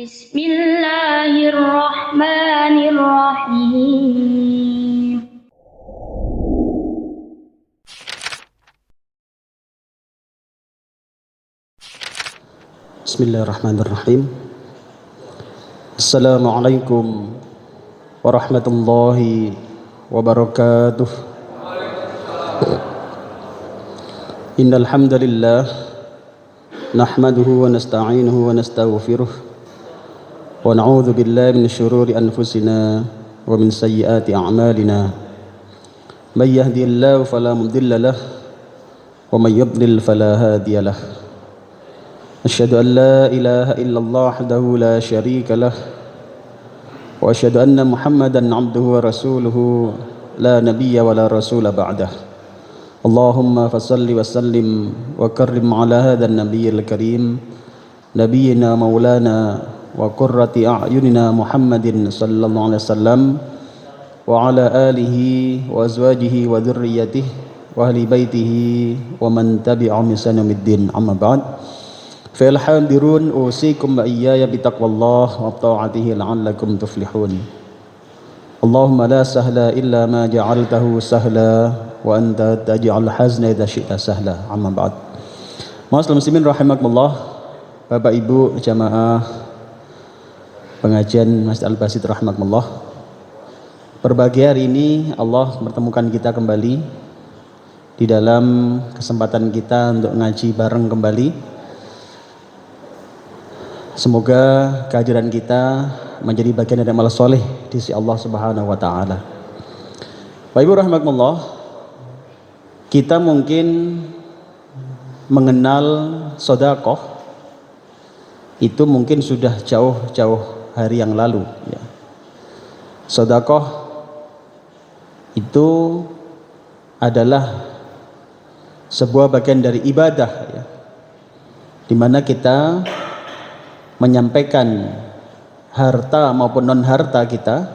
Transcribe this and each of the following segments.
Bismillahirrahmanirrahim. Bismillahirrahmanirrahim. Assalamualaikum warahmatullahi wabarakatuh. Innal hamdalillah nahmaduhu wa nasta'inuhu wa nastaghfiruh wa na'udzu billahi min syururi anfusina wa min sayyiati a'malina. May yahdihillahu fala mudilla lahu wa may yudlil fala hadiya lahu. Asyhadu an la ilaha illallah wahdahu la syarika lah wa asyhadu anna Muhammadan abduhu wa rasuluhu la nabiyya wa la rasula ba'dah. Allahumma fassalli wa sallim wa karrim ala hadzal nabiyil karim nabiyyina maulana wa qurrati a'yunina Muhammadin sallallahu alaihi wasallam wa ala alihi wa azwajihi wa dzurriyyatihi wa ahli baitihi wa man tabi'ahum bi ihsanin ila yaumid din. Amma ba'd. Fa'al hadirun usikum wa iyaya bitaqwallah wa ta'atihi la'allakum tuflihun. Allahumma la sahla illa ma ja'altahu sahla wa anta taj'al hazna idza syi'ta sahla. Amma ba'd. Ma'asyiral muslimin rahimakumullah, Bapak Ibu jamaah pengajian Masjid Al-Basit rahimakumullah. Berbahagia hari ini Allah mempertemukan kita kembali di dalam kesempatan kita untuk ngaji bareng kembali. Semoga kehadiran kita menjadi bagian dari amal soleh di sisi Allah Subhanahu wa taala. Bapak Ibu rahimakumullah, kita mungkin mengenal sedekah itu mungkin sudah jauh-jauh hari yang lalu ya. Sedekah itu adalah sebuah bagian dari ibadah ya, di mana kita menyampaikan harta maupun non harta kita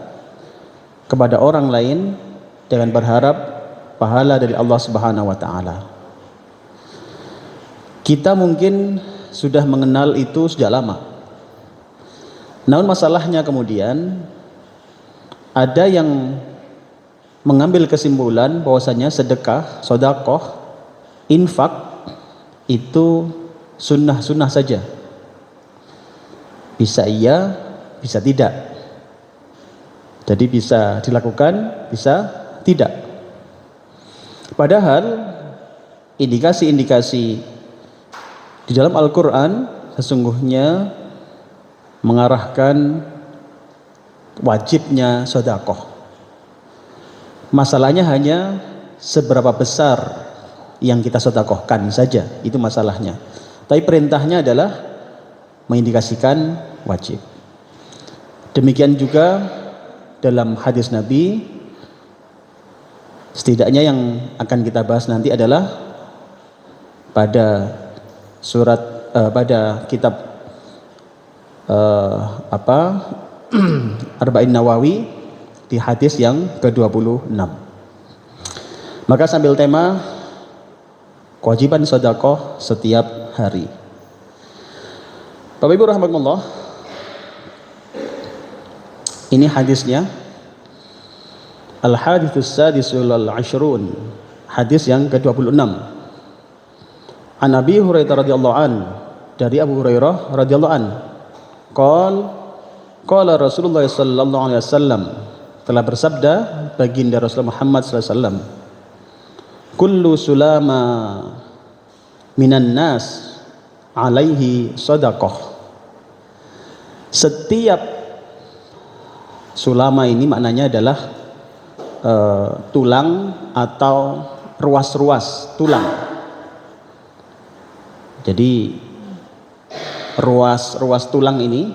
kepada orang lain dengan berharap pahala dari Allah Subhanahu wa taala. Kita mungkin sudah mengenal itu sejak lama. Namun masalahnya kemudian ada yang mengambil kesimpulan bahwasanya sedekah, sedekah, infak itu sunnah-sunnah saja. Bisa iya, bisa tidak. Jadi bisa dilakukan, bisa tidak. Padahal indikasi-indikasi di dalam Al-Quran sesungguhnya mengarahkan wajibnya sedekah. Masalahnya hanya seberapa besar yang kita sedekahkan saja, itu masalahnya. Tapi perintahnya adalah mengindikasikan wajib. Demikian juga dalam hadis Nabi, setidaknya yang akan kita bahas nanti adalah pada surat pada kitab Arba'in Nawawi di hadis yang ke-26. Maka sambil tema kewajiban sedekah setiap hari. Bapak Ibu rahimakumullah, ini hadisnya Al-Haditsus Sadisul Al-Ashrun, hadis yang ke-26. An Abi Hurairah radhiyallahu an, dari Abu Hurairah radhiyallahu an, qala Rasulullah sallallahu alaihi wasallam, telah bersabda baginda Rasulullah Muhammad sallallahu alaihi wasallam, kullu sulama minan nas alaihi sedekah. Setiap sulama ini maknanya adalah tulang atau ruas-ruas tulang. Jadi ruas-ruas tulang ini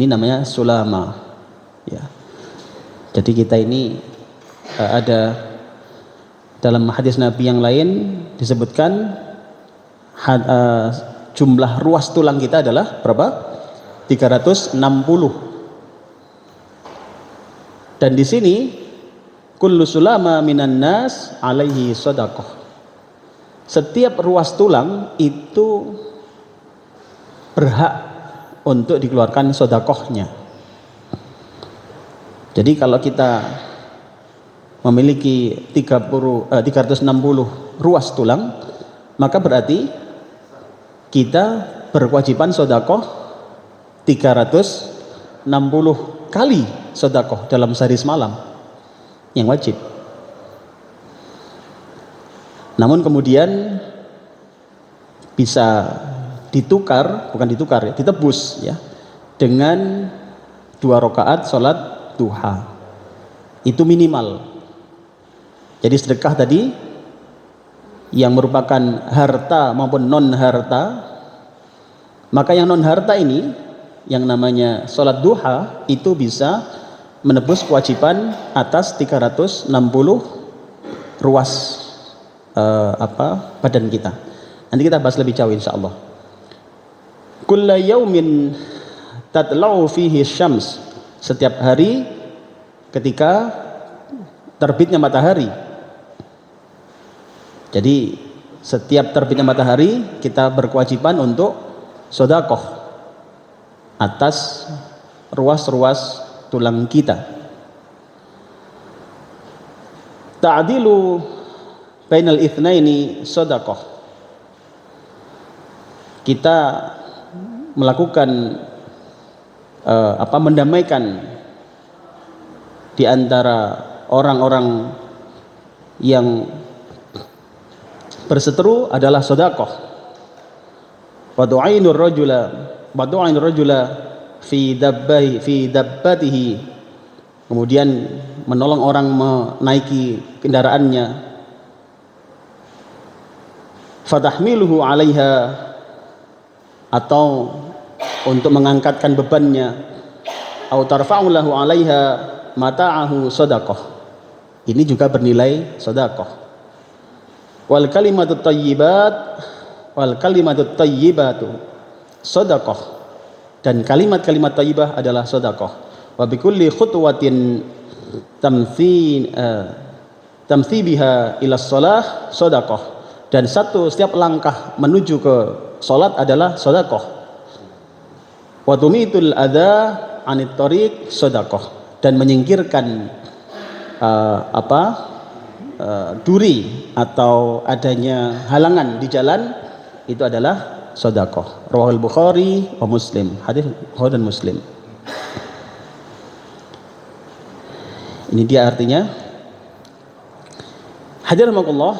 namanya sulama ya. Jadi kita ini ada dalam hadis Nabi yang lain disebutkan jumlah ruas tulang kita adalah berapa? 360. Dan di sini kullu sulama minan nas alaihi sedekah. Setiap ruas tulang itu berhak untuk dikeluarkan sodakohnya. Jadi kalau kita memiliki 360 ruas tulang, maka berarti kita berkewajiban sodakoh 360 kali sodakoh dalam sehari semalam yang wajib. Namun kemudian bisa ditebus ya dengan 2 rakaat sholat duha. Itu minimal. Jadi sedekah tadi yang merupakan harta maupun non harta, maka yang non harta ini yang namanya sholat duha itu bisa menebus kewajiban atas 360 ruas badan kita. Nanti kita bahas lebih jauh insyaallah. Kulla yaumin tatla'u fihi syams, setiap hari ketika terbitnya matahari. Jadi setiap terbitnya matahari kita berkewajiban untuk sedekah atas ruas-ruas tulang kita. Ta'dilu bainal itsnaini sedekah. Kita melakukan mendamaikan di antara orang-orang yang berseteru adalah sedekah. Wa du'ainur rajula fi dabbatihi, kemudian menolong orang menaiki kendaraannya, fatahmiluhu 'alaiha, atau untuk mengangkatkan bebannya, au tarfa'u lahu 'alaiha mata'ahu sedekah. Ini juga bernilai sedekah. Wal kalimatut thayyibatu sedekah, dan kalimat-kalimat thayyibah adalah sedekah. Wa bikulli khutwatin tamthibiha ila shalah sedekah, dan setiap langkah menuju ke salat adalah sedekah. Wa tumitul adza 'anit thariq sedekah, dan menyingkirkan duri atau adanya halangan di jalan itu adalah sedekah. Rawahul Bukhari wa Muslim, hadis Bukhari dan Muslim. Ini dia artinya. Hadiratullah,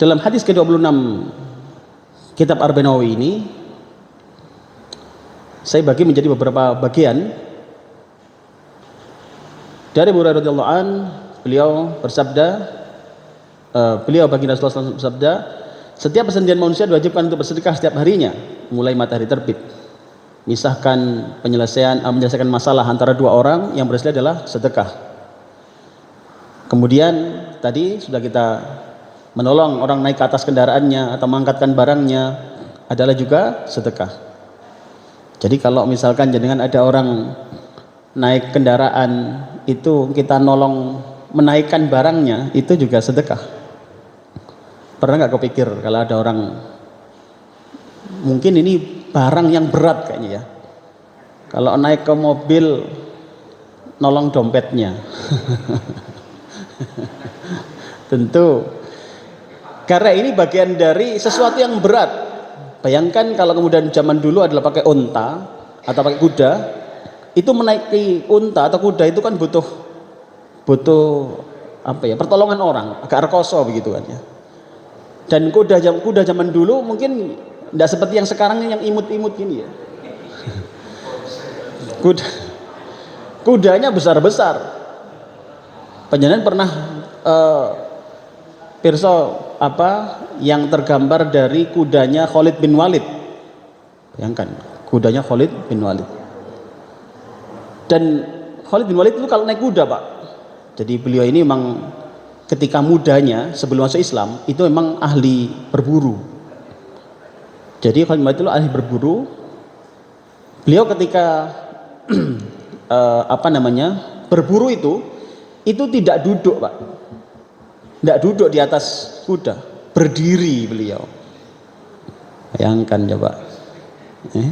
dalam hadis ke-26 kitab Ar-Banawi ini saya bagi menjadi beberapa bagian. Dari Abu Hurairah radhiyallahu an, beliau baginda Rasulullah bersabda, setiap persendian manusia diwajibkan untuk bersedekah setiap harinya mulai matahari terbit. Menyelesaikan masalah antara 2 orang yang berselisih adalah sedekah. Kemudian tadi sudah kita menolong orang naik ke atas kendaraannya atau mengangkatkan barangnya adalah juga sedekah. Jadi kalau misalkan jenengan ada orang naik kendaraan, itu kita nolong menaikkan barangnya, itu juga sedekah. Pernah nggak kepikir kalau ada orang mungkin ini barang yang berat kayaknya ya, kalau naik ke mobil nolong dompetnya tentu karena ini bagian dari sesuatu yang berat. Bayangkan kalau kemudian zaman dulu adalah pakai unta atau pakai kuda, itu menaiki unta atau kuda itu kan butuh pertolongan orang, agak rekoso begitu kan ya. Dan kuda zaman dulu mungkin tidak seperti yang sekarang yang imut-imut gini ya. Kudanya besar-besar. Panjenengan pernah pirsa yang tergambar dari kudanya Khalid bin Walid? Bayangkan, kudanya Khalid bin Walid. Dan Khalid bin Walid itu kalau naik kuda Pak, jadi beliau ini memang ketika mudanya sebelum masuk Islam itu memang ahli berburu. Jadi Khalid bin Walid itu ahli berburu. Beliau ketika berburu itu tidak duduk Pak, tidak duduk di atas kuda, berdiri beliau. Bayangkan coba, Eh?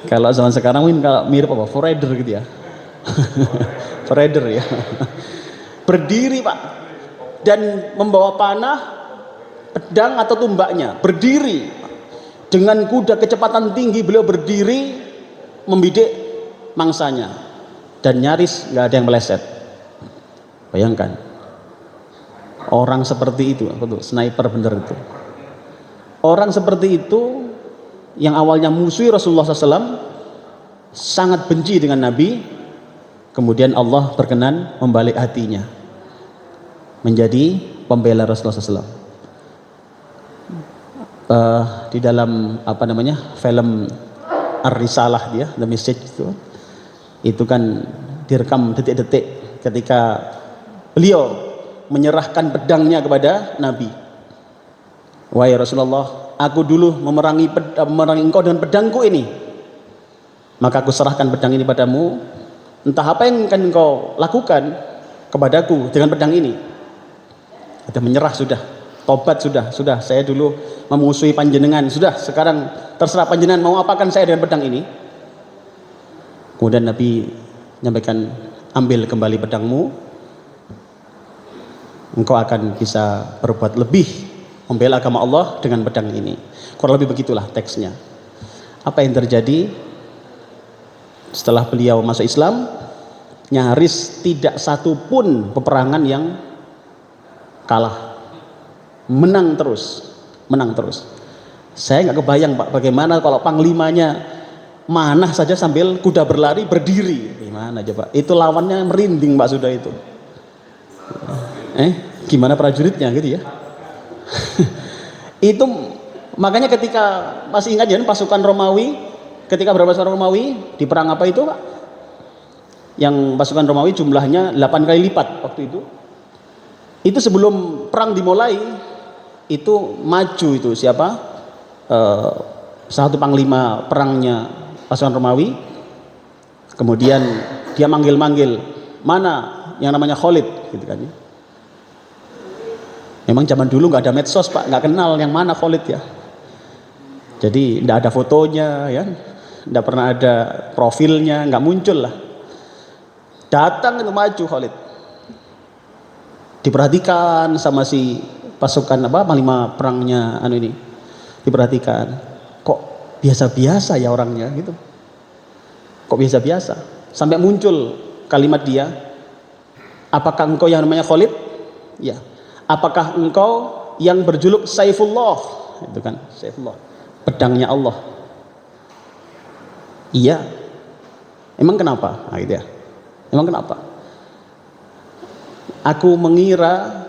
Kalau zaman sekarang mungkin kalau mirip apa? Forerunner gitu ya. Forerunner ya. Berdiri Pak, dan membawa panah, pedang atau tumbaknya, berdiri dengan kuda kecepatan tinggi. Beliau berdiri membidik mangsanya dan nyaris nggak ada yang meleset. Bayangkan orang seperti itu, apa tuh, sniper bener itu. Orang seperti itu yang awalnya musuhi Rasulullah SAW, sangat benci dengan Nabi, kemudian Allah berkenan membalik hatinya menjadi pembela Rasulullah SAW. Di dalam apa namanya film Ar-Risalah, dia The Message itu kan direkam detik-detik ketika beliau menyerahkan pedangnya kepada Nabi. Wahai Rasulullah, aku dulu memerangi engkau dengan pedangku ini, maka aku serahkan pedang ini padamu. Entah apa yang akan engkau lakukan kepadaku dengan pedang ini. Sudah menyerah, sudah tobat, sudah saya dulu memusuhi panjenengan, sudah sekarang terserah panjenengan mau apakan saya dengan pedang ini. Kemudian Nabi menyampaikan, ambil kembali pedangmu, engkau akan bisa berbuat lebih membela agama Allah dengan pedang ini. Kurang lebih begitulah teksnya. Apa yang terjadi setelah beliau masuk Islam? Nyaris tidak satu pun peperangan yang kalah, menang terus. Saya nggak kebayang Pak, bagaimana kalau panglimanya manah saja sambil kuda berlari berdiri, gimana aja Pak? Itu lawannya merinding Pak sudah itu. Gimana prajuritnya gitu ya? Itu makanya ketika masih ingat ya, pasukan Romawi, ketika berpasukan Romawi di perang apa itu Pak? Yang pasukan Romawi jumlahnya 8 kali lipat waktu itu. Itu sebelum perang dimulai, itu maju itu siapa? Satu panglima perangnya pasukan Romawi. Kemudian dia manggil-manggil, mana yang namanya Khalid gitu kan ya. Memang zaman dulu nggak ada medsos Pak, nggak kenal yang mana Khalid ya. Jadi nggak ada fotonya ya, nggak pernah ada profilnya, nggak muncul lah. Datang itu maju Khalid, diperhatikan sama si pasukan apa panglima perangnya ini, diperhatikan, kok biasa-biasa ya orangnya gitu, kok biasa-biasa, sampai muncul kalimat dia, apakah engkau yang namanya Khalid? Ya. Apakah engkau yang berjuluk Saifullah? Itu kan Saifullah, pedangnya Allah. Iya. Emang kenapa? Nah, gitu ya. Emang kenapa? Aku mengira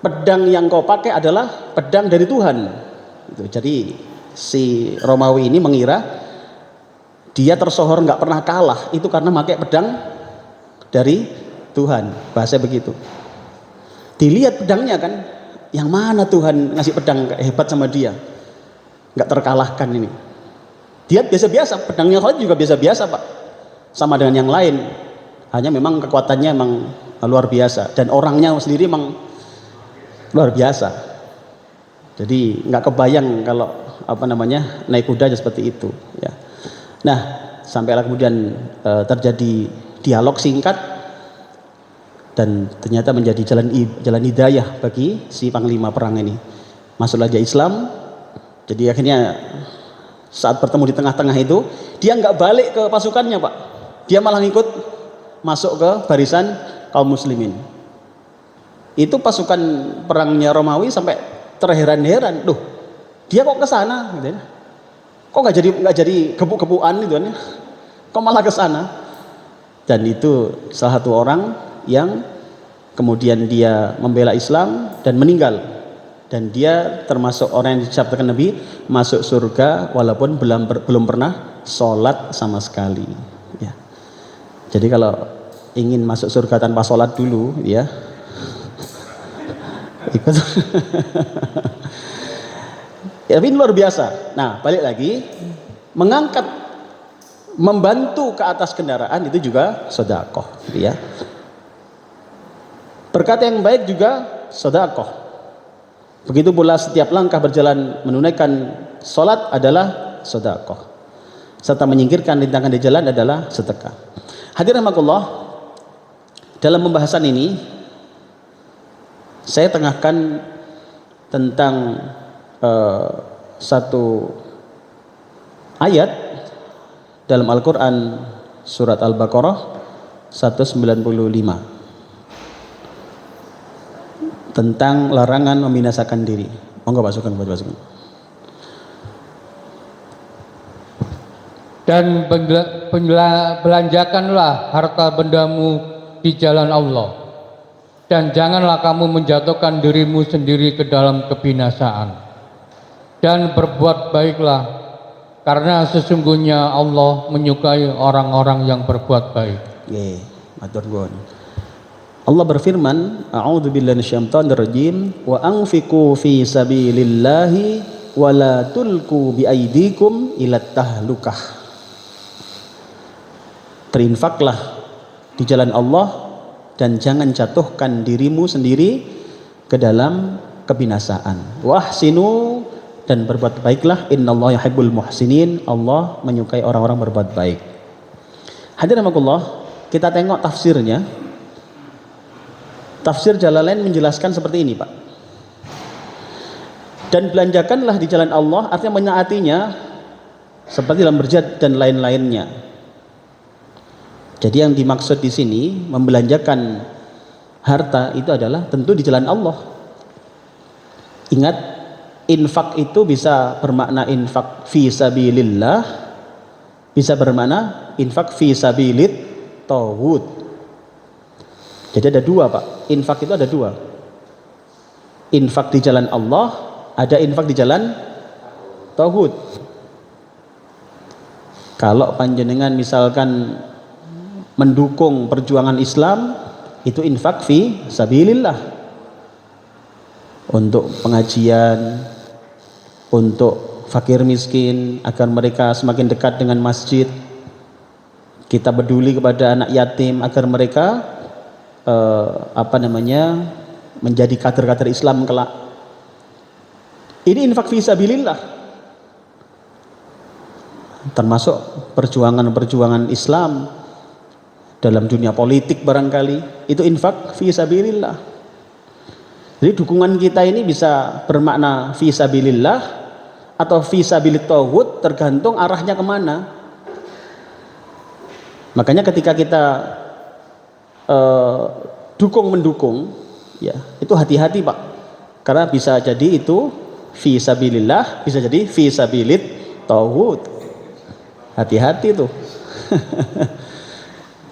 pedang yang kau pakai adalah pedang dari Tuhan. Gitu. Jadi si Romawi ini mengira dia tersohor nggak pernah kalah itu karena pakai pedang dari Tuhan. Bahasa begitu. Dilihat pedangnya kan, yang mana Tuhan ngasih pedang hebat sama dia, nggak terkalahkan ini. Dia biasa-biasa, pedangnya Khalid juga biasa-biasa Pak, sama dengan yang lain. Hanya memang kekuatannya memang luar biasa dan orangnya sendiri memang luar biasa. Jadi nggak kebayang kalau apa namanya naik kuda aja seperti itu. Ya. Nah, sampailah kemudian terjadi dialog singkat. Dan ternyata menjadi jalan hidayah bagi si panglima perang ini. Masuklah dia Islam. Jadi akhirnya saat bertemu di tengah-tengah itu, dia nggak balik ke pasukannya Pak. Dia malah ngikut masuk ke barisan kaum muslimin. Itu pasukan perangnya Romawi sampai terheran-heran, loh dia kok ke sana? Gitu ya. Kok nggak jadi gebuk-gebukan gitu kan? Kok malah ke sana? Dan itu salah satu orang yang kemudian dia membela Islam dan meninggal, dan dia termasuk orang yang dicaptakan Nabi masuk surga walaupun belum pernah sholat sama sekali ya. Jadi kalau ingin masuk surga tanpa sholat dulu ya ikut. Ya, tapi luar biasa. Nah balik lagi, mengangkat, membantu ke atas kendaraan itu juga sedekah gitu ya. Berkata yang baik juga sedekah. Begitu pula setiap langkah berjalan menunaikan salat adalah sedekah, serta menyingkirkan rintangan di jalan adalah sedekah. Hadirin rahimakumullah, dalam pembahasan ini saya tengahkan tentang satu ayat dalam Al-Quran surat Al-Baqarah 195 tentang larangan membinasakan diri. Monggo Pak Sugeng, Pak Sugeng. Dan belanjakanlah harta bendamu di jalan Allah, dan janganlah kamu menjatuhkan dirimu sendiri ke dalam kebinasaan, dan berbuat baiklah, karena sesungguhnya Allah menyukai orang-orang yang berbuat baik. Nggih, matur nuwun. Allah berfirman, a'udzubillahi minasyaitonirrajim, wa anfiqu fi sabilillahi wa la tulqu biaidikum ila tahlukah. Berinfaklah di jalan Allah dan jangan jatuhkan dirimu sendiri ke dalam kebinasaan. Wahsinu, dan berbuat baiklah, innallaha yuhibbul muhsinin, Allah menyukai orang-orang berbuat baik. Hadirin rahimakumullah, kita tengok tafsirnya. Tafsir Jalalain menjelaskan seperti ini, Pak. Dan belanjakanlah di jalan Allah, artinya menaatinya seperti dalam berjihad dan lain-lainnya. Jadi yang dimaksud di sini membelanjakan harta itu adalah tentu di jalan Allah. Ingat, infak itu bisa bermakna infak fi sabilillah, bisa bermakna infak fi sabilit tauhid. Jadi ada dua, Pak. Infak itu ada dua. Infak di jalan Allah, ada infak di jalan tauhid. Kalau panjenengan misalkan mendukung perjuangan Islam, itu infak fi sabilillah, untuk pengajian, untuk fakir miskin agar mereka semakin dekat dengan masjid. Kita peduli kepada anak yatim agar mereka menjadi kader-kader Islam kelak. Ini infak fi sabilillah, termasuk perjuangan-perjuangan Islam dalam dunia politik barangkali, itu infak fi sabilillah. Jadi dukungan kita ini bisa bermakna fi sabilillah atau fi sabilit tauhid, tergantung arahnya kemana. Makanya ketika kita mendukung, ya itu hati-hati, Pak, karena bisa jadi itu fi sabilillah, bisa jadi fi sabilit tauhid. Hati-hati tuh.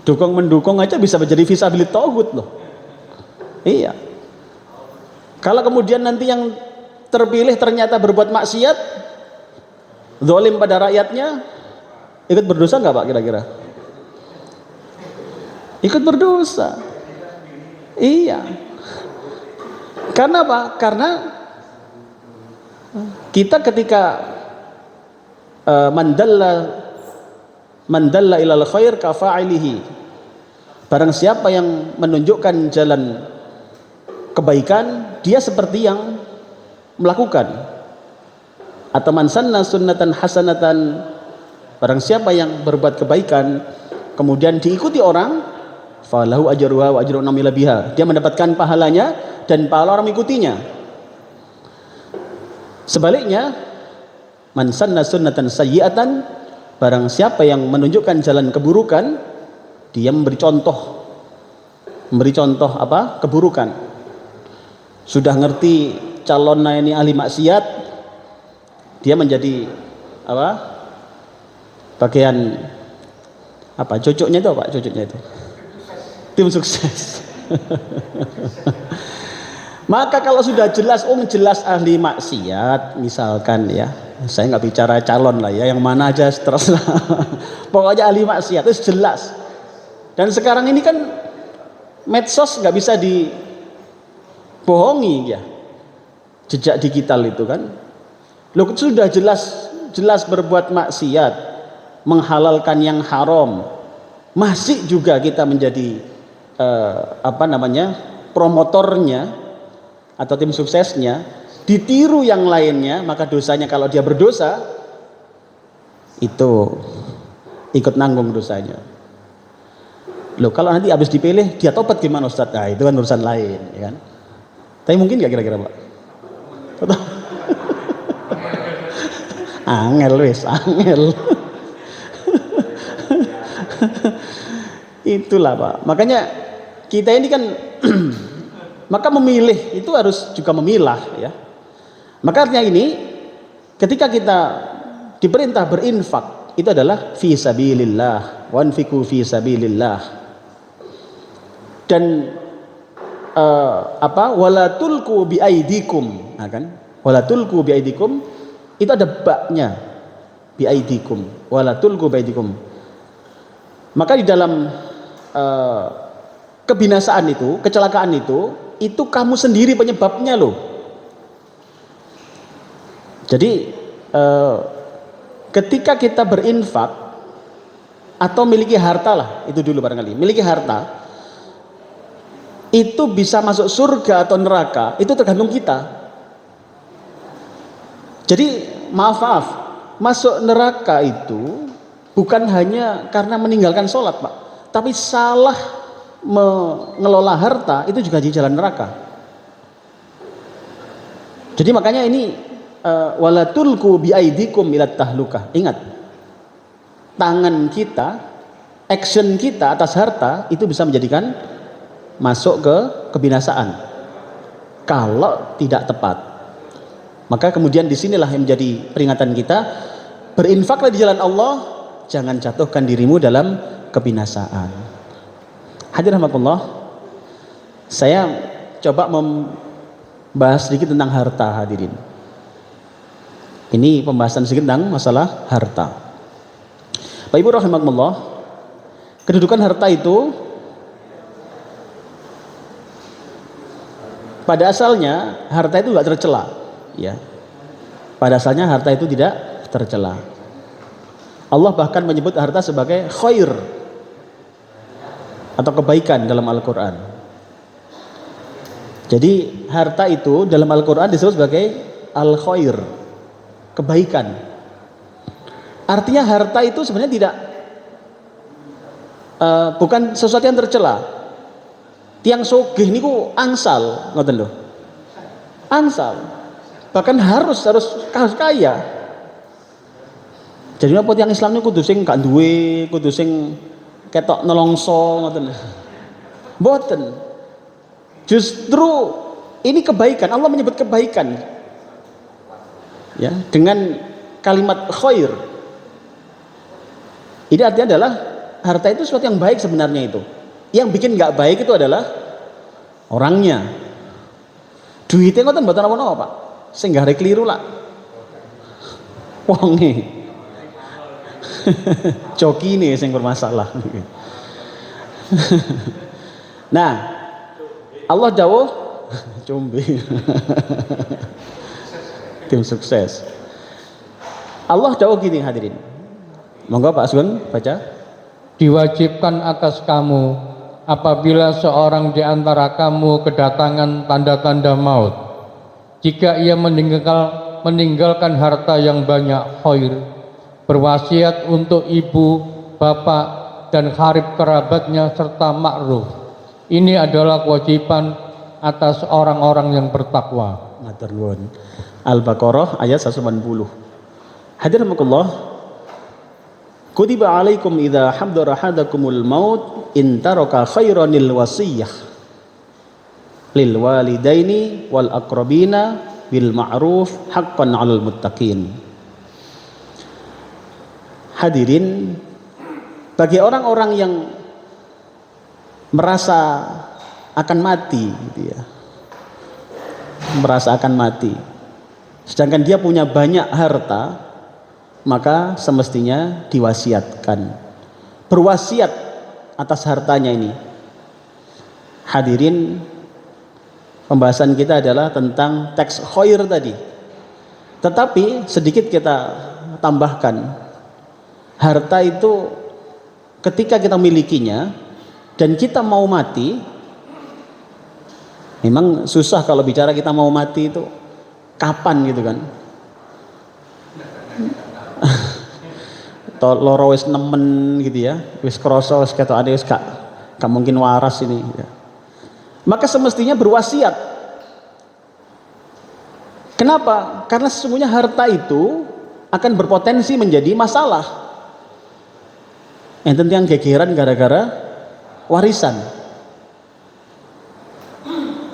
Mendukung aja bisa menjadi fi sabilit tauhid loh. Iya. Kalau kemudian nanti yang terpilih ternyata berbuat maksiat, zalim pada rakyatnya, ikut berdosa nggak, Pak, kira-kira? Ikut berdosa. Iya. Karena apa? Karena kita ketika mandalla ilal khair kafa'ilihi, barang siapa yang menunjukkan jalan kebaikan, dia seperti yang melakukan. Atau man sanna sunnatan hasanatan, barang siapa yang berbuat kebaikan kemudian diikuti orang, falahu ajruha wa ajrun amila biha, dia mendapatkan pahalanya dan pahala orang mengikutinya. Sebaliknya, man sanna sunnatan sayyi'atan, barang siapa yang menunjukkan jalan keburukan, dia memberi contoh apa? Keburukan. Sudah ngerti calonnya ini ahli maksiat, dia menjadi apa? Bagian apa? Cocoknya itu, Pak, cocoknya itu. Tim sukses. Maka kalau sudah jelas, jelas ahli maksiat, misalkan ya, saya nggak bicara calon lah ya, yang mana aja terserah. Pokoknya ahli maksiat itu jelas. Dan sekarang ini kan medsos nggak bisa dibohongi ya, jejak digital itu kan. Loh, sudah jelas berbuat maksiat, menghalalkan yang haram, masih juga kita menjadi promotornya atau tim suksesnya. ditiru yang lainnya, maka dosanya kalau dia berdosa itu ikut nanggung dosanya. Loh, kalau nanti habis dipilih dia tobat gimana Ustaz? Nah, itu kan urusan lain, ya kan? Tapi mungkin nggak kira-kira Pak? Angel wis, angel. Itulah Pak. Makanya kita ini kan maka memilih itu harus juga memilah ya. Maka artinya ini ketika kita diperintah berinfak itu adalah fi sabilillah, wanfiqu fi sabilillah. Dan wala tulqu biaidikum, nah kan? Wala tulqu biaidikum itu ada baknya, biaidikum, wala tulqu biaidikum. Maka di dalam kebinasaan itu, kecelakaan itu kamu sendiri penyebabnya loh. Jadi ketika kita berinfak atau miliki harta lah, itu dulu barangkali, miliki harta itu bisa masuk surga atau neraka, itu tergantung kita. Jadi maaf, masuk neraka itu bukan hanya karena meninggalkan sholat Pak, tapi salah mengelola harta itu juga di jalan neraka. Jadi makanya ini wala tulqu biaidikum ilat tahlukah. Ingat, tangan kita, action kita atas harta itu bisa menjadikan masuk ke kebinasaan kalau tidak tepat. Maka kemudian disinilah yang menjadi peringatan kita, berinfaklah di jalan Allah, jangan jatuhkan dirimu dalam kebinasaan. Hadirin rahmatullah, saya coba membahas sedikit tentang harta hadirin. Ini pembahasan sedikit tentang masalah harta. Bapak Ibu rahimakumullah, kedudukan harta itu pada asalnya harta itu tidak tercela, ya. Pada asalnya harta itu tidak tercela. Allah bahkan menyebut harta sebagai khair atau kebaikan dalam Al-Quran. Jadi harta itu dalam Al-Quran disebut sebagai al-khair, kebaikan. Artinya harta itu sebenarnya tidak bukan sesuatu yang tercela. Tiang sogih niku angsal, ngoten lho. Angsal. Bahkan harus kaya. Jadi apa tiang Islam niku kudu sing gak duwe, kudu sing ketok nelongso ngoten. Mboten. Justru ini kebaikan, Allah menyebut kebaikan. Ya, dengan kalimat khair. Ini artinya adalah harta itu sesuatu yang baik sebenarnya itu. Yang bikin nggak baik itu adalah orangnya. Duitnya ngoten mboten apa-apa, Pak. Sing gare keliru lah. Wonge. Coki ini sing bermasalah. Nah, Allah dawuh combe. Tim sukses. Allah dawuh gini hadirin. Monggo Pak Sun baca. Diwajibkan atas kamu apabila seorang di antara kamu kedatangan tanda-tanda maut, jika ia meninggalkan harta yang banyak khair, berwasiat untuk ibu, bapak, dan karib kerabatnya serta ma'ruf. Ini adalah kewajiban atas orang-orang yang bertakwa. Matur nuwun. Al-Baqarah ayat 180. Hadirin rahimakumullah. Kutiba alaikum idza hadara ahadakumul maut in taraka khairanil wasiyah lil walidaini wal aqrabina bil ma'ruf haqqan 'alal muttaqin. Hadirin, bagi orang-orang yang merasa akan mati gitu ya. Merasa akan mati. Sedangkan dia punya banyak harta, maka semestinya diwasiatkan, berwasiat atas hartanya ini. Hadirin, pembahasan kita adalah tentang teks khair tadi. Tetapi sedikit kita tambahkan, harta itu ketika kita milikinya dan kita mau mati, memang susah kalau bicara kita mau mati itu. kapan gitu kan. Loro wis nemen gitu ya, wis krasa wis ketokane wis gak mungkin waras ini ya. Maka semestinya berwasiat. Kenapa? Karena sesungguhnya harta itu akan berpotensi menjadi masalah. Enten yang gegeran gara-gara warisan.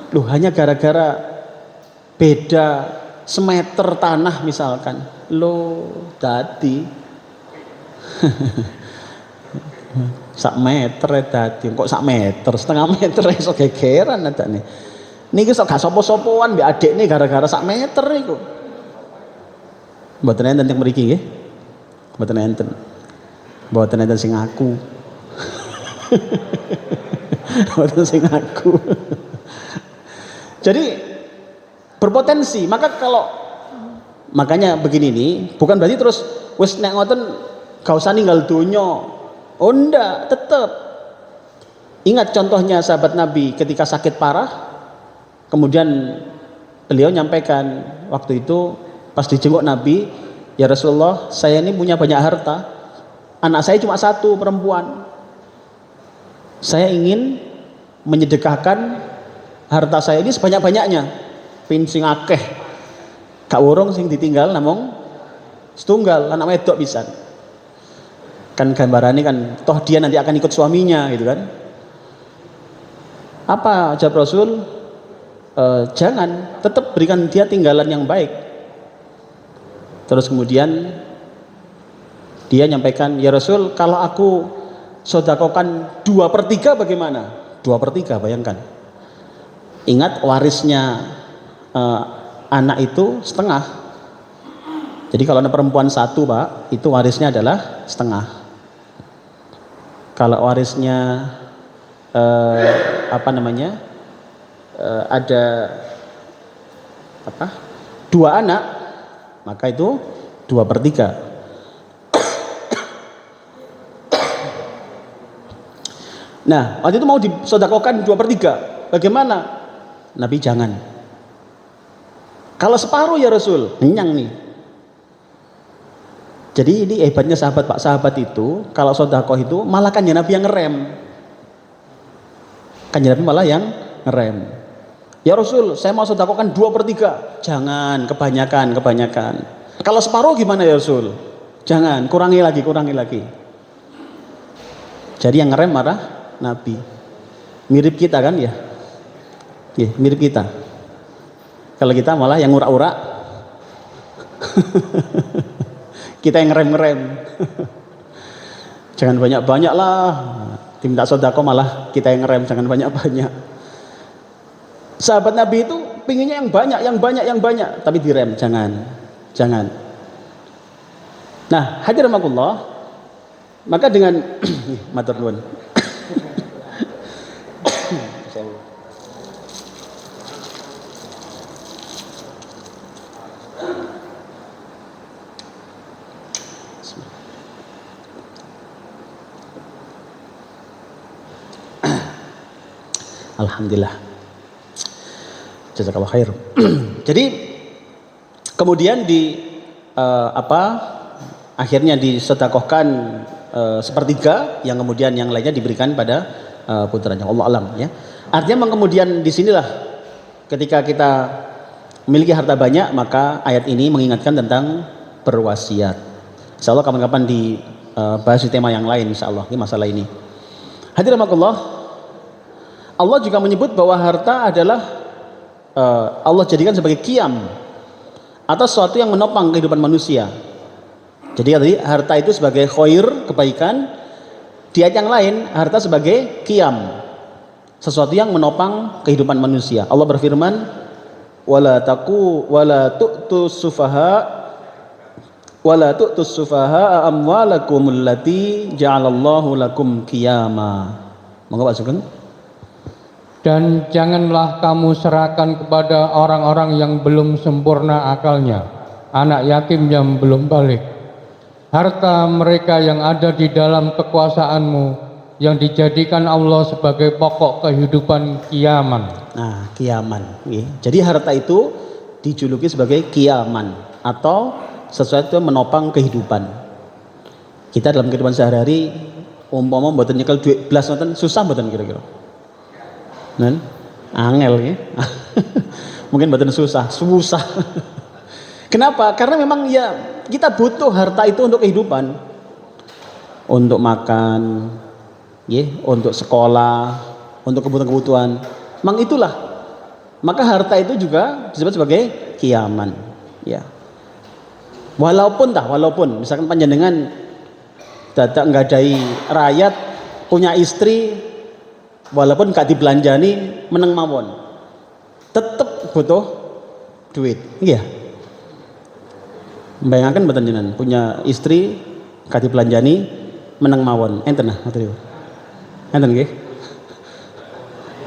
Loh, hanya gara-gara beda semeter tanah misalkan. Loh, dadi sak meter dadi kok sak meter, setengah meter iso gegeran adane. Niki sok gak sapa-sapaan mbek adikne gara-gara sak meter iku. Mboten enten teng mriki nggih. Mboten enten. Mboten enten sing ngaku. Mboten sing ngaku. Jadi berpotensi. Makanya begini nih, bukan berarti terus wis nek ngoten gak usah ninggal donya. Oh enggak, tetap. Ingat contohnya sahabat Nabi ketika sakit parah, kemudian beliau nyampaikan waktu itu pas dijenguk Nabi, ya Rasulullah, saya ini punya banyak harta, anak saya cuma satu perempuan, saya ingin menyedekahkan harta saya ini sebanyak-banyaknya, pin sing akeh, gak urung sing ditinggal namung setunggal, anak wedok pisan. Kan gambarannya kan toh dia nanti akan ikut suaminya gitu kan. Apa jawab Rasul? Jangan, tetap berikan dia tinggalan yang baik. Terus kemudian dia nyampaikan, ya Rasul, kalau aku sodakokan 2/3 bagaimana? 2/3, bayangkan. Ingat warisnya anak itu setengah. Jadi kalau ada perempuan satu Pak, itu warisnya adalah setengah. Kalau warisnya ada 2 anak, maka itu 2/3. Nah, waktu itu mau disodakokan 2/3. Bagaimana? Nabi jangan. Kalau separuh ya Rasul, kenyang nih. Jadi ini hebatnya Pak sahabat itu, kalau sodakoh itu malah kanjeng Nabi yang ngerem. Kanjeng Nabi malah yang ngerem. Ya Rasul, saya mau sodakohkan 2/3. Jangan, kebanyakan. Kalau separuh gimana ya Rasul? Jangan, kurangi lagi. Jadi yang ngerem marah Nabi. Mirip kita kan ya? Mirip kita. Kalau kita malah yang ngurak-urak. Kita yang ngerem. Jangan banyak-banyak lah. Diminta sodako malah kita yang ngerem, jangan banyak-banyak. Sahabat Nabi itu pinginnya yang banyak, tapi direm, jangan. Nah, hadirakumullah, maka dengan matur nuwun. Alhamdulillah. Jazakallah khair. Jadi kemudian akhirnya disedekahkan 1/3, yang kemudian yang lainnya diberikan pada putranya. Allah alam ya. Artinya kemudian di sinilah ketika kita memiliki harta banyak, maka ayat ini mengingatkan tentang berwasiat. Insyaallah kapan-kapan dibahas di tema yang lain insyaallah ini masalah ini. Hadirin rahimakumullah, Allah juga menyebut bahwa harta adalah Allah jadikan sebagai qiyam atau sesuatu yang menopang kehidupan manusia. Jadi tadi harta itu sebagai khair, kebaikan. Di ayat yang lain harta sebagai qiyam, sesuatu yang menopang kehidupan manusia. Allah berfirman, wala tu'tus sufaha amwalakum allati ja'alallahu lakum qiyama. Monggo Pak Sugeng. Dan janganlah kamu serahkan kepada orang-orang yang belum sempurna akalnya, anak yatim yang belum balik, harta mereka yang ada di dalam kekuasaanmu, yang dijadikan Allah sebagai pokok kehidupan kiaman. Nah, kiaman. Jadi harta itu dijuluki sebagai kiaman atau sesuatu yang menopang kehidupan. Kita dalam kehidupan sehari-hari umpama mboten nyekel duit blas ngoten susah mboten kira-kira. Nen angel ya. Mungkin mboten susah. Kenapa? Karena memang ya kita butuh harta itu untuk kehidupan. Untuk makan, ya, untuk sekolah, untuk kebutuhan-kebutuhan. Memang itulah. Maka harta itu juga disebut sebagai kiaman, ya. Walaupun misalkan panjenengan dadak nggadai rakyat punya istri, walaupun gak dibelanjani meneng mawon, tetep butuh duit, iya. Bayangkan mboten jenengan punya istri gak dibelanjani meneng mawon, enten nah ngoten. Enten nggih.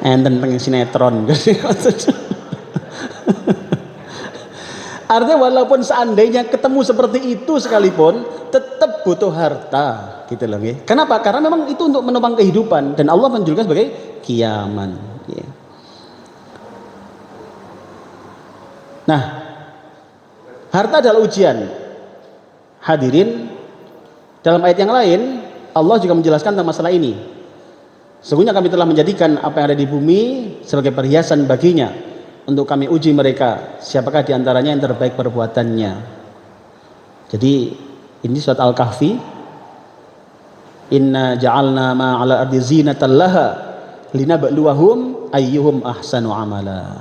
Enten teng sinetron. Artinya walaupun seandainya ketemu seperti itu sekalipun tetap butuh harta gitu loh nggih. Kenapa? Karena memang itu untuk menopang kehidupan dan Allah menjulukan sebagai kiaman ya. Nah, harta adalah ujian. Hadirin, dalam ayat yang lain Allah juga menjelaskan tentang masalah ini. Sesungguhnya kami telah menjadikan apa yang ada di bumi sebagai perhiasan baginya untuk kami uji mereka siapakah diantaranya yang terbaik perbuatannya. Jadi ini surat Al-Kahfi, inna ja'alna ma'ala ardi zinatan laha linabluwahum ayyuhum ahsanu amala.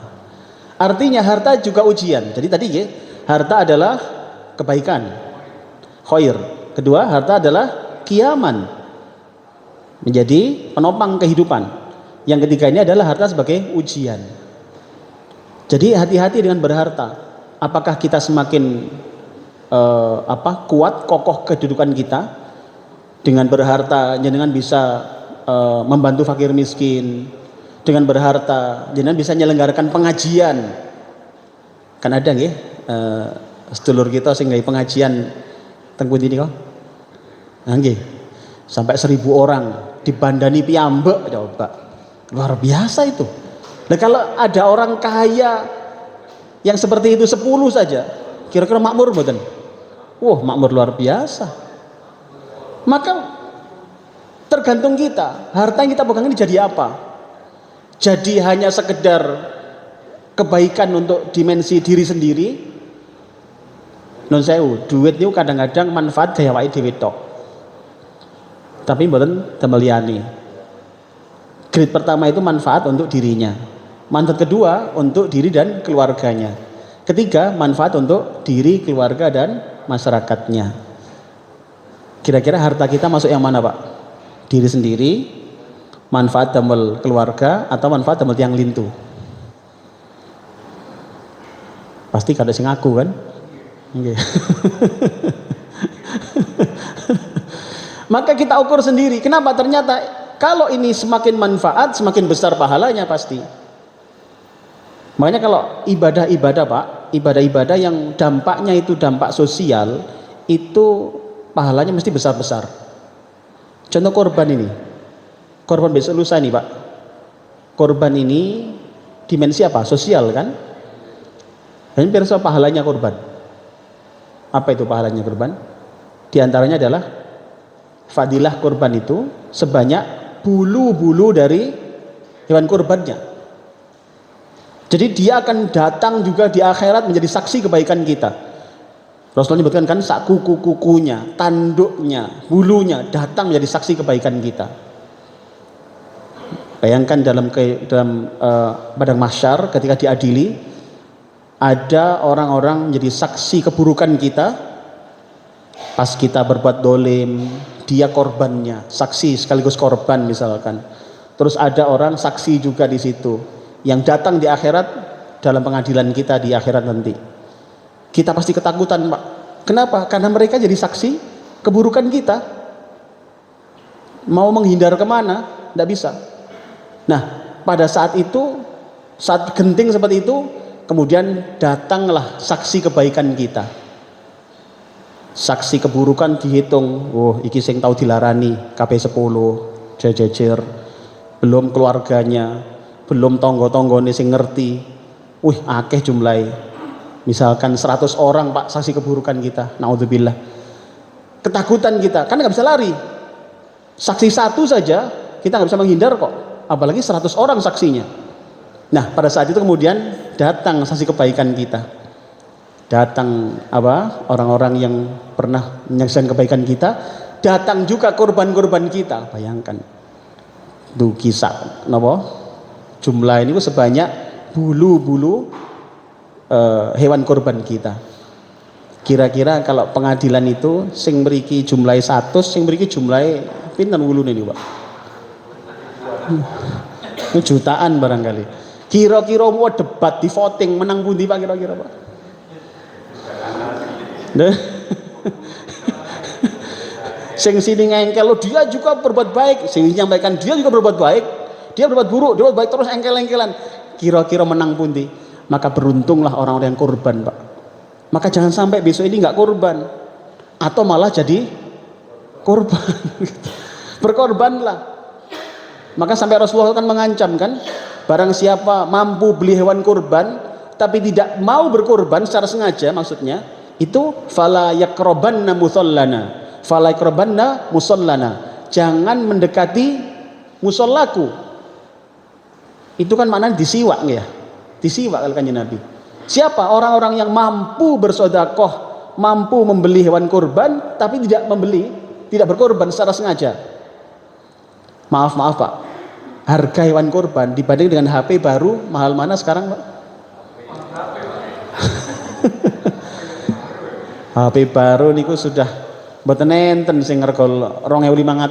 Artinya harta juga ujian. Jadi tadi ya, harta adalah kebaikan, khair. Kedua, harta adalah kiaman, menjadi penopang kehidupan. Yang ketiga ini adalah harta sebagai ujian. Jadi hati-hati dengan berharta. Apakah kita semakin kuat, kokoh kedudukan kita dengan berharta, jenengan bisa membantu fakir miskin. Dengan berharta, jenengan bisa menyelenggarakan pengajian. Kan ada nggih sedulur kita sing gawe pengajian teng pundi nika? Nggih. Sampai 1000 orang dibandani piyambak coba. Luar biasa itu. Nah kalau ada orang kaya yang seperti itu 10 saja, kira-kira makmur mboten? Wah, makmur luar biasa. Maka tergantung kita, harta yang kita pegang ini jadi apa? Jadi hanya sekedar kebaikan untuk dimensi diri sendiri. Non sewu, duit itu kadang-kadang manfaat gaya wae dhewe tok. Tapi mboten damel liyane. Grade pertama itu manfaat untuk dirinya. Manfaat kedua untuk diri dan keluarganya. Ketiga, manfaat untuk diri, keluarga dan masyarakatnya. Kira-kira harta kita masuk yang mana, Pak? Diri sendiri, manfaat damel keluarga, atau manfaat damel tiang lintu? Pasti kada sing aku kan? Okay. Maka kita ukur sendiri. Kenapa? Ternyata kalau ini semakin manfaat, semakin besar pahalanya pasti. Makanya kalau ibadah-ibadah Pak, ibadah-ibadah yang dampaknya itu dampak sosial, itu pahalanya mesti besar-besar. Contoh korban ini, korban besok lusa nih Pak. Korban ini dimensi apa? Sosial kan? Dan pirsa pahalanya korban. Apa itu pahalanya korban? Di antaranya adalah fadilah korban itu sebanyak bulu-bulu dari hewan korbannya. Jadi dia akan datang juga di akhirat menjadi saksi kebaikan kita. Rasulullah menyebutkan kan sak kuku-kukunya, tanduknya, bulunya datang menjadi saksi kebaikan kita. Bayangkan dalam padang mahsyar ketika diadili, ada orang-orang menjadi saksi keburukan kita. Pas kita berbuat dolim, dia korbannya, saksi sekaligus korban misalkan. Terus ada orang saksi juga di situ yang datang di akhirat dalam pengadilan kita di akhirat nanti. Kita pasti ketakutan Pak. Kenapa? Karena mereka jadi saksi keburukan kita. Mau menghindar kemana? Tidak bisa. Nah pada saat itu, saat genting seperti itu, kemudian datanglah saksi kebaikan kita. Saksi keburukan dihitung, iki sing tau dilarani KP 10 jejer, belum keluarganya, belum tonggo-tonggone sing ngerti, akeh jumlahe. Misalkan 100 orang Pak saksi keburukan kita, naudzubillah. Ketakutan kita, kan nggak bisa lari. Saksi satu saja kita nggak bisa menghindar kok, apalagi 100 orang saksinya. Nah pada saat itu kemudian datang saksi kebaikan kita, datang orang-orang yang pernah menyaksikan kebaikan kita, datang juga korban-korban kita. Bayangkan tuh kisah jumlah ini sebanyak bulu-bulu hewan korban kita. Kira-kira kalau pengadilan itu sing mriki jumlahe 100, sing mriki jumlahe pinten wulune niku Pak? Jutaan barangkali. Kira-kira mau debat di voting menang pundi Pak kira-kira Pak? Nah. Sing sini ngengkel dia juga berbuat baik, sing menyampaikan dia juga berbuat baik, dia berbuat buruk, dia berbuat baik terus engkel-engkelan. Kira-kira menang pundi? Maka beruntunglah orang-orang yang korban Pak. Maka jangan sampai besok ini nggak korban atau malah jadi korban. Berkorbanlah. Maka sampai Rasulullah kan mengancam kan, barang siapa mampu beli hewan korban tapi tidak mau berkorban secara sengaja, maksudnya itu fala yaqrabanna musallana, fala yaqrabanna musallana, jangan mendekati musollaku. Itu kan maknanya disiwak ya, disiwak kalau kanjeng Nabi. Siapa orang-orang yang mampu bersedekah, mampu membeli hewan kurban tapi tidak membeli, tidak berkorban secara sengaja. Maaf Pak, harga hewan kurban dibanding dengan HP baru mahal mana sekarang Pak? HP baru niku sudah mboten enten sing rega 2.500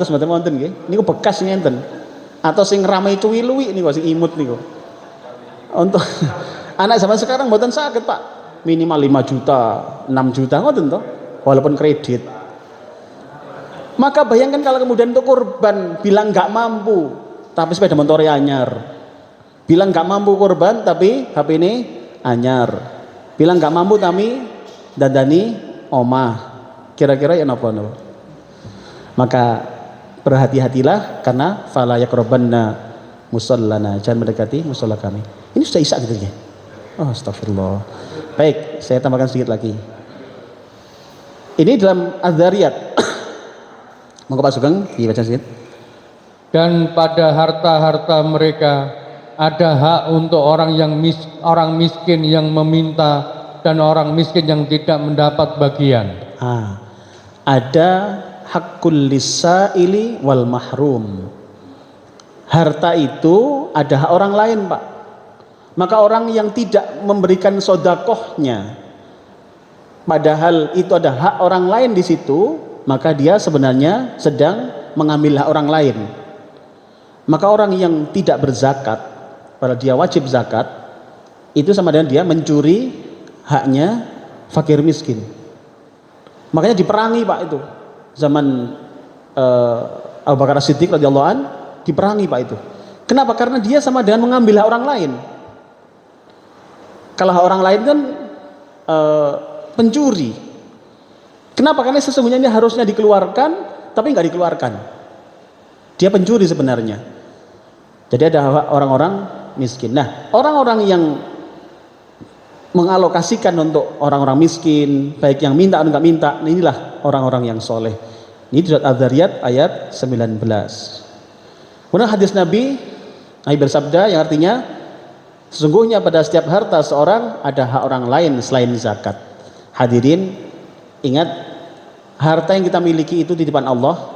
mboten wonten nggih. Niku bekas ngenten. Atau sing rame cuwi-luwi niku sing imut niku. Untuk anak zaman sekarang mboten saged Pak. Minimal 5 juta, 6 juta ngoten toh, walaupun kredit. Maka bayangkan kalau kemudian untuk korban bilang nggak mampu, tapi sepeda motor anyar. Bilang nggak mampu korban tapi HP ini anyar. Bilang nggak mampu tapi dandani omah. Kira-kira ya napa no? Maka berhati-hatilah karena fala yaqrabanna musallana, jangan mendekati musalla kami. Ini sudah isya gitu ya. Oh, astagfirullah. Baik, saya tambahkan sedikit lagi. Ini dalam Az-Zariyat. Monggo Pak Sugeng dibaca sedikit. Dan pada harta-harta mereka ada hak untuk orang miskin yang meminta dan orang miskin yang tidak mendapat bagian. Ada hakul lisaili wal mahrum. Harta itu ada hak orang lain Pak. Maka orang yang tidak memberikan sodakohnya, padahal itu ada hak orang lain di situ, maka dia sebenarnya sedang mengambil hak orang lain. Maka orang yang tidak berzakat, padahal dia wajib zakat, itu sama dengan dia mencuri haknya fakir miskin. Makanya diperangi Pak itu. Zaman Abu Bakar As-Siddiq radhiyallahu an diperangi Pak itu. Kenapa? Karena dia sama dengan mengambil hak orang lain. Kalau orang lain kan pencuri. Kenapa? Karena sesungguhnya ini harusnya dikeluarkan, tapi nggak dikeluarkan. Dia pencuri sebenarnya. Jadi ada orang-orang miskin. Nah, orang-orang yang mengalokasikan untuk orang-orang miskin, baik yang minta atau nggak minta, inilah orang-orang yang soleh. Ini surat Az-Zariyat ayat 19. Kemudian hadis Nabi bersabda yang artinya, sesungguhnya pada setiap harta seorang ada hak orang lain selain zakat. Hadirin, ingat, harta yang kita miliki itu titipan Allah.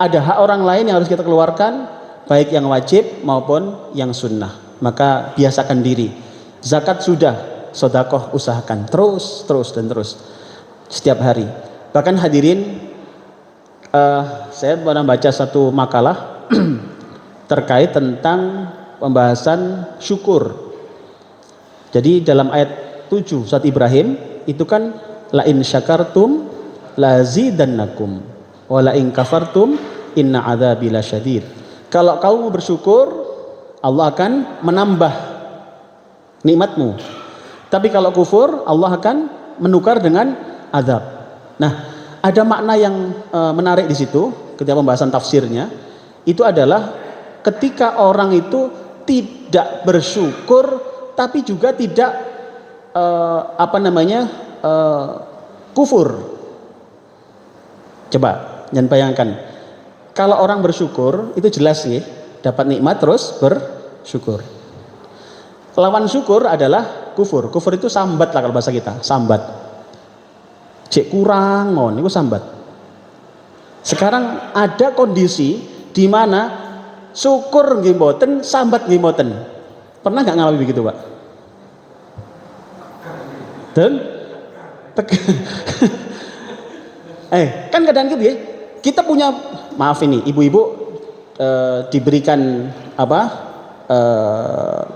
Ada hak orang lain yang harus kita keluarkan, baik yang wajib maupun yang sunnah. Maka biasakan diri. Zakat sudah, sedekah usahakan terus setiap hari. Bahkan hadirin, saya pernah baca satu makalah terkait tentang pembahasan syukur. Jadi dalam ayat 7 surat Ibrahim itu kan la in syakartum lazidannakum wa la in kafartum inna adzabi lasyadid. Kalau kamu bersyukur, Allah akan menambah nikmatmu. Tapi kalau kufur, Allah akan menukar dengan azab. Nah, ada makna yang menarik di situ ketika pembahasan tafsirnya. Itu adalah ketika orang itu tidak bersyukur tapi juga tidak kufur. Coba jangan bayangkan, kalau orang bersyukur itu jelas sih dapat nikmat terus bersyukur. Lawan syukur adalah kufur. Kufur itu sambat lah kalau bahasa kita, sambat. Cek kurang ngon, itu sambat. Sekarang ada kondisi di mana syukur nggih mboten, sambat nggih mboten. Pernah nggak ngalami begitu, Pak? Dan kan kadang gitu ya. Kita punya, maaf ini, ibu-ibu diberikan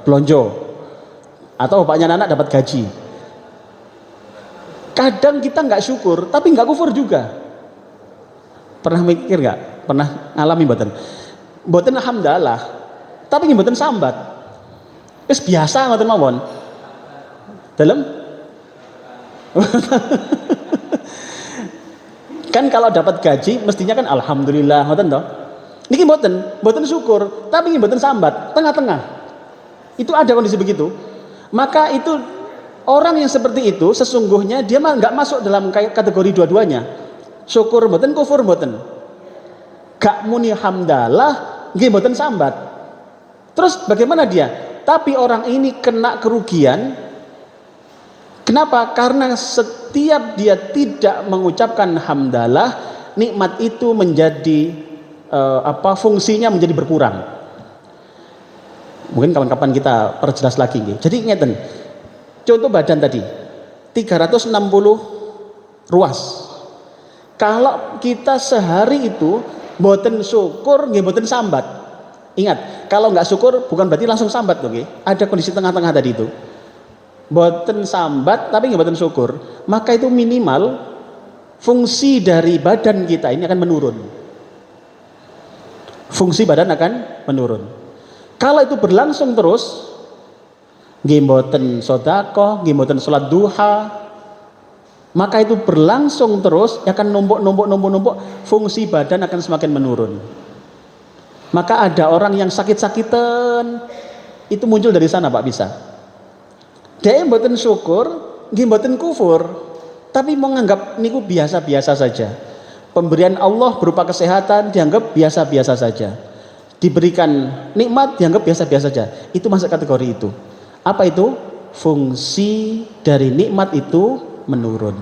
belonjo atau bapaknya anak dapat gaji. Kadang kita nggak syukur, tapi nggak kufur juga. Pernah mikir nggak? Pernah ngalami mboten? Mboten alhamdulillah, tapi mboten sambat. Wis biasa ngoten mawon. Dalam kan kalau dapat gaji mestinya kan alhamdulillah ngoten toh. Niki mboten syukur, tapi mboten sambat, tengah-tengah. Itu ada kondisi begitu. Maka itu orang yang seperti itu sesungguhnya dia mah nggak masuk dalam kategori dua-duanya. Syukur mboten, kufur mboten. Gak muni hamdalah, nggih mboten sambat. Terus bagaimana dia? Tapi orang ini kena kerugian. Kenapa? Karena setiap dia tidak mengucapkan hamdalah, nikmat itu menjadi fungsinya menjadi berkurang. Mungkin kapan-kapan kita perjelas lagi nggih. Jadi ngeten. Contoh badan tadi 360 ruas. Kalau kita sehari itu mboten syukur nggih mboten sambat. Ingat, kalau nggak syukur bukan berarti langsung sambat loh nggih. Ada kondisi tengah-tengah tadi itu. Mboten sambat tapi nggih mboten syukur, maka itu minimal fungsi dari badan kita ini akan menurun. Fungsi badan akan menurun. Kalau itu berlangsung terus, nggih mboten sedekah, nggih mboten salat duha, maka itu berlangsung terus akan numpuk, fungsi badan akan semakin menurun. Maka ada orang yang sakit-sakitan, itu muncul dari sana Pak, bisa. Dia mboten syukur, nggih mboten kufur, tapi menganggap niku biasa-biasa saja. Pemberian Allah berupa kesehatan dianggap biasa-biasa saja. Diberikan nikmat dianggap biasa-biasa saja. Itu masuk kategori itu. Apa itu? Fungsi dari nikmat itu menurun.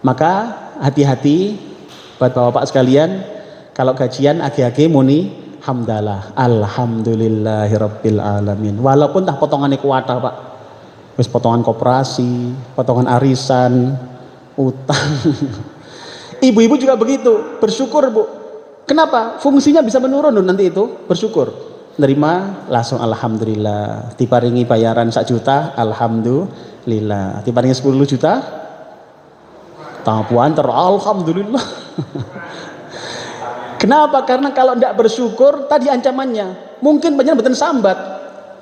Maka hati-hati buat bapak-bapak sekalian, kalau gajian agi-agi muni hamdalah, alhamdulillahirabbil alamin. Walaupun tah potongannya kuatah Pak. Wis potongan koperasi, potongan arisan, utang. Ibu-ibu juga begitu, bersyukur Bu. Kenapa? Fungsinya bisa menurun nanti itu, bersyukur. Nerima langsung alhamdulillah. Diparingi bayaran 1 juta, alhamdulillah. Diparingi 10 juta, tapuan alhamdulillah. Kenapa? Karena kalau tidak bersyukur, tadi ancamannya, mungkin banyak betul sambat.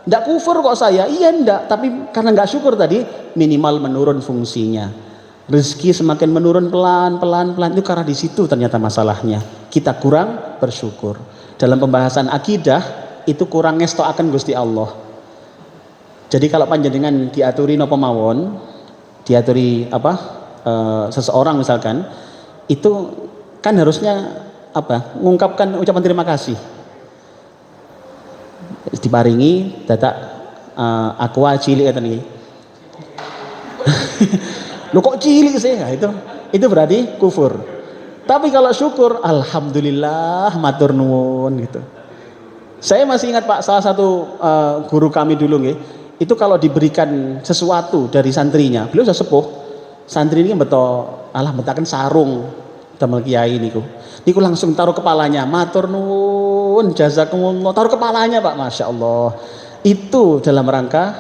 Tidak kufur kok saya, iya enggak, tapi karena nggak syukur tadi, minimal menurun fungsinya. Rezeki semakin menurun pelan, itu karena di situ ternyata masalahnya. Kita kurang bersyukur. Dalam pembahasan akidah, itu kurang ngestoaken Gusti Allah. Jadi kalau panjenengan diaturi napa mawon, diaturi seseorang misalkan, itu kan harusnya mengungkapkan ucapan terima kasih. Diparingi dadak aqua cilik ngeten iki. Lu kok cilik sih? Nah, itu berarti kufur. Tapi kalau syukur, alhamdulillah, matur nuwun gitu. Saya masih ingat Pak, salah satu guru kami dulu nggih, itu kalau diberikan sesuatu dari santrinya, beliau sudah sepuh. Santri ini betakan sarung damel kiai niku. Niku langsung taruh kepalanya, matur nuwun, jazakumullah, taruh kepalanya Pak, masya Allah. Itu dalam rangka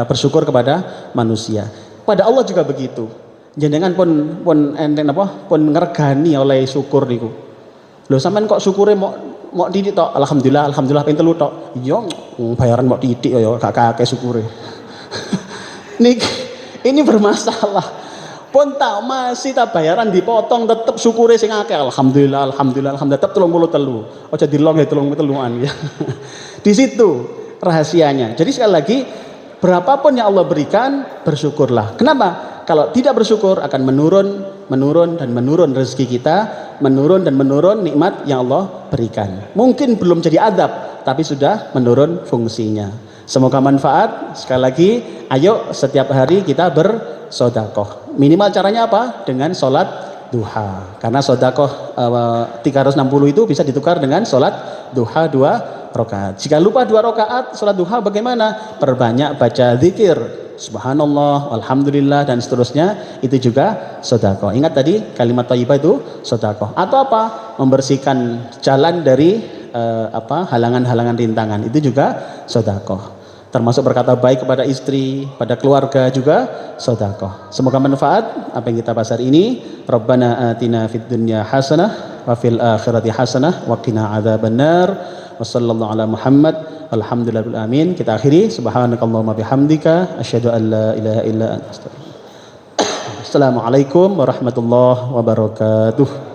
bersyukur kepada manusia. Pada Allah juga begitu. Jenengan pun ngergani oleh syukur niku. Lho sampean kok syukure mau titik tok, alhamdulillah ping 3 tok. Iya, bayaran mau titik ya gak kakek syukure. Ini bermasalah. Pun tak masih tak bayaran dipotong tetep syukure sing akeh. Alhamdulillah tetep 33. Aja dilong ya 33-an ya. Di situ rahasianya. Jadi sekali lagi Berapapun yang Allah berikan, bersyukurlah. Kenapa? Kalau tidak bersyukur akan menurun rezeki kita, menurun nikmat yang Allah berikan. Mungkin belum jadi adab, tapi sudah menurun fungsinya. Semoga manfaat. Sekali lagi, ayo setiap hari kita bersedekah. Minimal caranya apa? Dengan sholat duha. Karena sedekah 360 itu bisa ditukar dengan sholat duha 2 rakaat. Jika lupa 2 rakaat sholat duha bagaimana? Perbanyak baca zikir, subhanallah, alhamdulillah dan seterusnya, itu juga sedekah. Ingat tadi kalimat thayyibah itu sedekah. Atau apa? Membersihkan jalan dari halangan-halangan rintangan, itu juga sedekah. Termasuk berkata baik kepada istri, pada keluarga juga sedekah. Semoga manfaat apa yang kita bahas hari ini. Rabbana atina fid dunya hasanah wa fil akhirati hasanah wa qina adzabannar. Wassallallahu ala Muhammad. Alhamdulillahil amin. Kita akhiri subhanakallahumma bihamdika asyhadu an la ilaha illa anta astaghfiruka. Assalamualaikum warahmatullahi wabarakatuh.